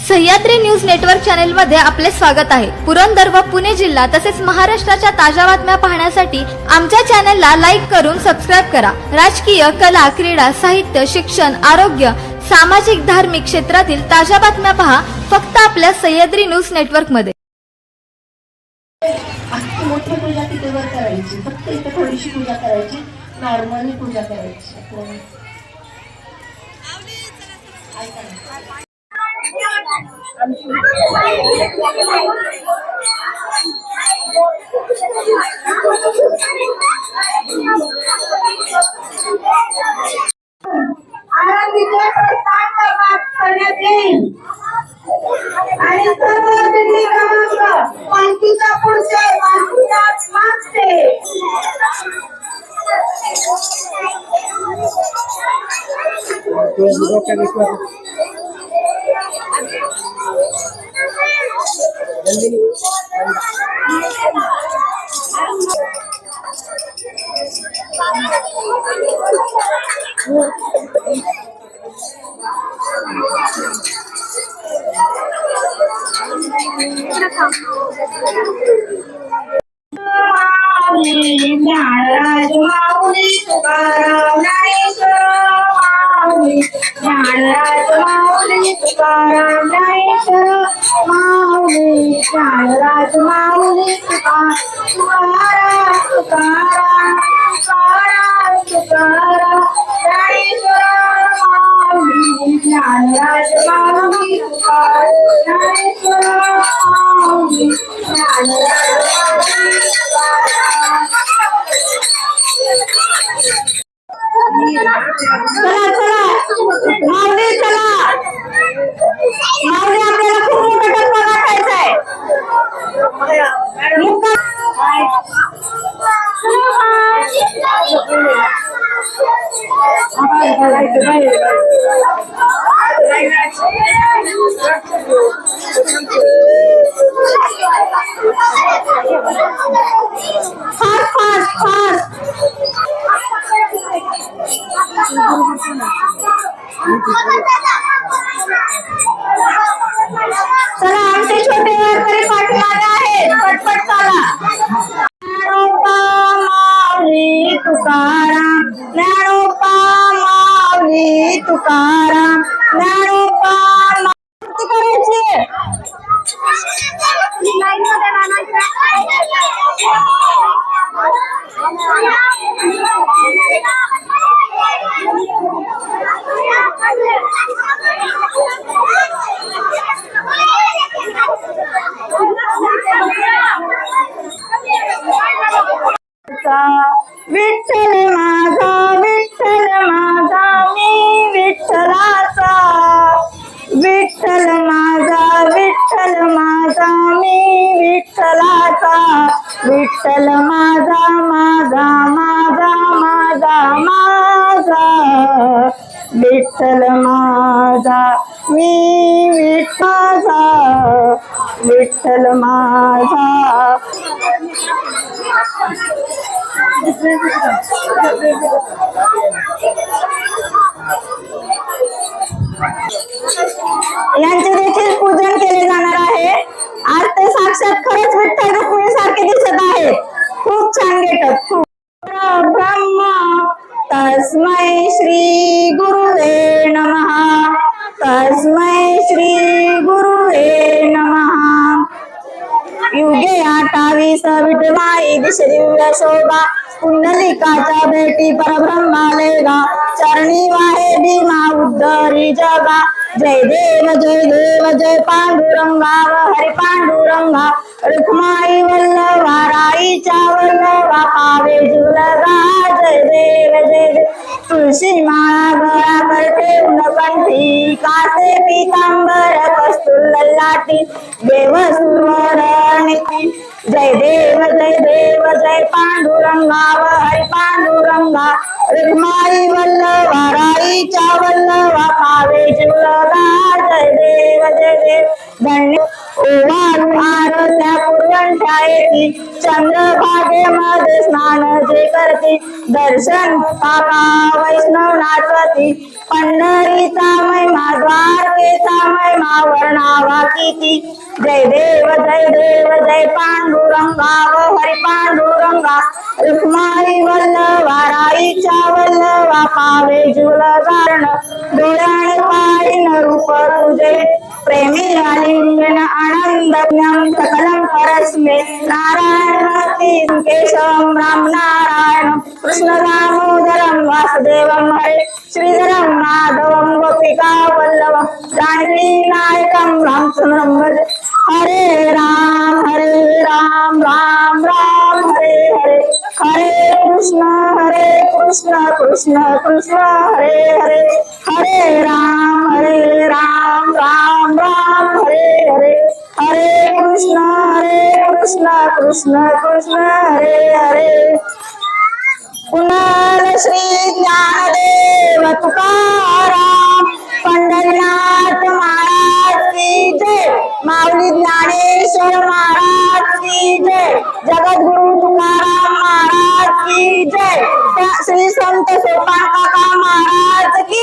Sahyadri news network channel मध्ये आपले स्वागत आहे। पुरंदर व पुणे जिल्हा तसेच महाराष्ट्राच्या ताज्या बातम्या पाहण्यासाठी आमच्या चॅनलला लाईक करून सबस्क्राइब करा। राजकीय, कला, क्रीडा, साहित्य, शिक्षण, आरोग्य, सामाजिक, धार्मिक क्षेत्रातील ताज्या बातम्या पहा फक्त आपल्या सह्याद्री न्यूज नेटवर्क मध्ये। मोठी पूजा तिथेवर करायची, फक्त इथे थोडीशी पूजा करायची, नॉर्मली पूजा करायची। आराधीचे प्रस्थान करण्यात येईल आणि सर्व दिंडी क्रमांक 35 पुढचे 35 मागचे ज्ञानराज माऊली तुकाराम ज्ञानेश्वर माऊली, ज्ञानराज माऊली तुकाराम ज्ञानेश्वर माऊली, ज्ञानराज माऊली तुकाराम तुकाराम तुकाराम तुकाराम ज्ञानेश्वर माऊली, ज्ञानराज माऊली तुकाराम ज्ञानेश्वर माऊली, ज्ञानराज माऊली चला चला माऊली, चला माऊली, आपल्याला खूप मोठा डब्बा गाठायचा आहे। चला आमचे छोटे वारकरी पाठीमागे आहेत, पटपट चला। ज्ञानोबा माऊली तुकाराम, ज्ञानोबा माऊली तुकाराम, ज्ञानोबा करायचे विठ्ठल माझा, विठ्ठल माझा मी विठ्ठलाचा, विठ्ठल माझा, विठ्ठल माझा मी विठ्ठलाचा, विठ्ठल माझा माझा माझा माझा माझा, विठ्ठल माझा मी विठ्ठलाचा, विठ्ठल माझा। यांचे देखील पूजन केले जाणार आहे। आज ते साक्षात खरंच विठ्ठल रुक्मिणी सारखे दिसत आहे। खूप छान गेटअप। ब्रह्म तस्मै श्री गुरुवे नमः, तस्मै श्री गुरुवे नमः। युगे 28 विठमाई दिशे दिव्य शोभा, कुंडलिकाच्या भेटी परब्रह्मालेगा, चरणी वाहे भीमा उद्धरी जगा। जय देव जय देव जय पांडुरंगा हरी पांडुरंगा, रुक्माई वल्लभा राईच्या वल्लभा पावे जुलगा। जय देव जय देव तुळशी माळा गळा करते उनकंठी, कासे पीतांबर कस्तूर ललाटी, देव सुरवरणीती। जय देव जय पांडुरंगा हरी पांडुरंगा, रुक्माई वल्लभा राईच्या वल्लभा पावे जुलगा। जय देव धन्य ओवाळून आरत्या पूर्वंठ्या येती, चंद्रभागेमध्ये स्नान जे करते, दर्शन काका वैष्णव नाचवती, पंढरीचा महिमा द्वारकेचा महिमा वर्णावा किती जय देव जय पांडुरंगा व हरी पांडुरंगा रुक्माई वल्लभा राईच्या वल्लभा पावे जुल गारण डोळ्याने पाहिन रूप तुझे प्रेमी लिंगन आनंद सकलम परस्मे नारायण केशवम राम नारायण कृष्ण दामोदरम वासुदेवम हरे श्रीधरम माधवम गोपिका वल्लभम जानकी नायकम रामचंद्रम भजे हरे राम राम राम हरे हरे हरे कृष्ण कृष्ण कृष्ण हरे हरे हरे राम राम राम हरे हरे हरे कृष्ण कृष्ण कृष्ण हरे हरे पुनर श्री ज्ञानदेव तुकाराम पंढरीनाथ महाराज की जय माऊली ज्ञानेश्वर महाराज की जय जगद्गुरु तुकाराम महाराज की जय श्री संत सोपान काका महाराज की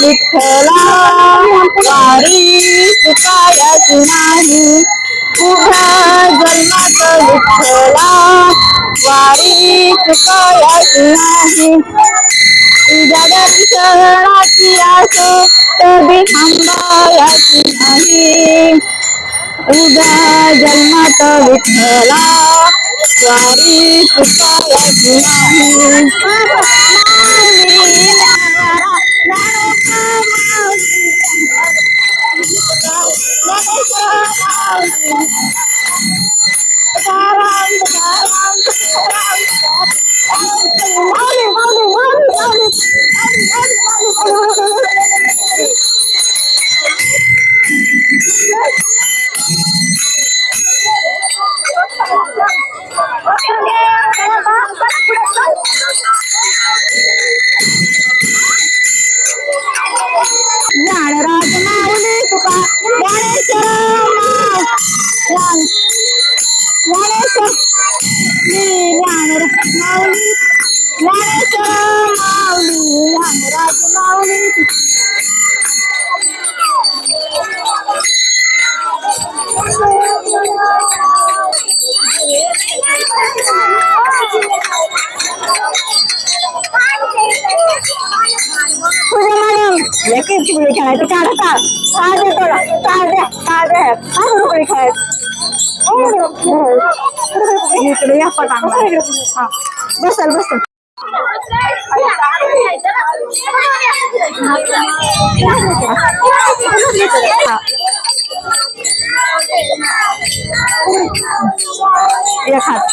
विठ्ठला वारी चुकायची नाही तुझ्या जन्मात विठ्ठला वारी चुकायची नाही तुझ्या दर्शनाची आस कधी थांबायची नाही तुझ्या जन्मात विठ्ठला वारी चुकायची नाही ज्ञानराज माऊली तुका ज्ञानेश्वर ज्ञानेश्वर ज्ञानराज माऊली ज्ञानेश्वर माऊली ज्ञानराज माऊली लेकिन पुढे खेळायचं काढता काय पुढे खेळायचं इकडे या पटांगला हा बसल बसल एक हात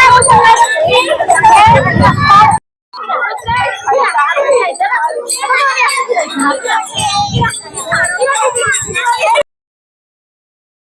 Thank you.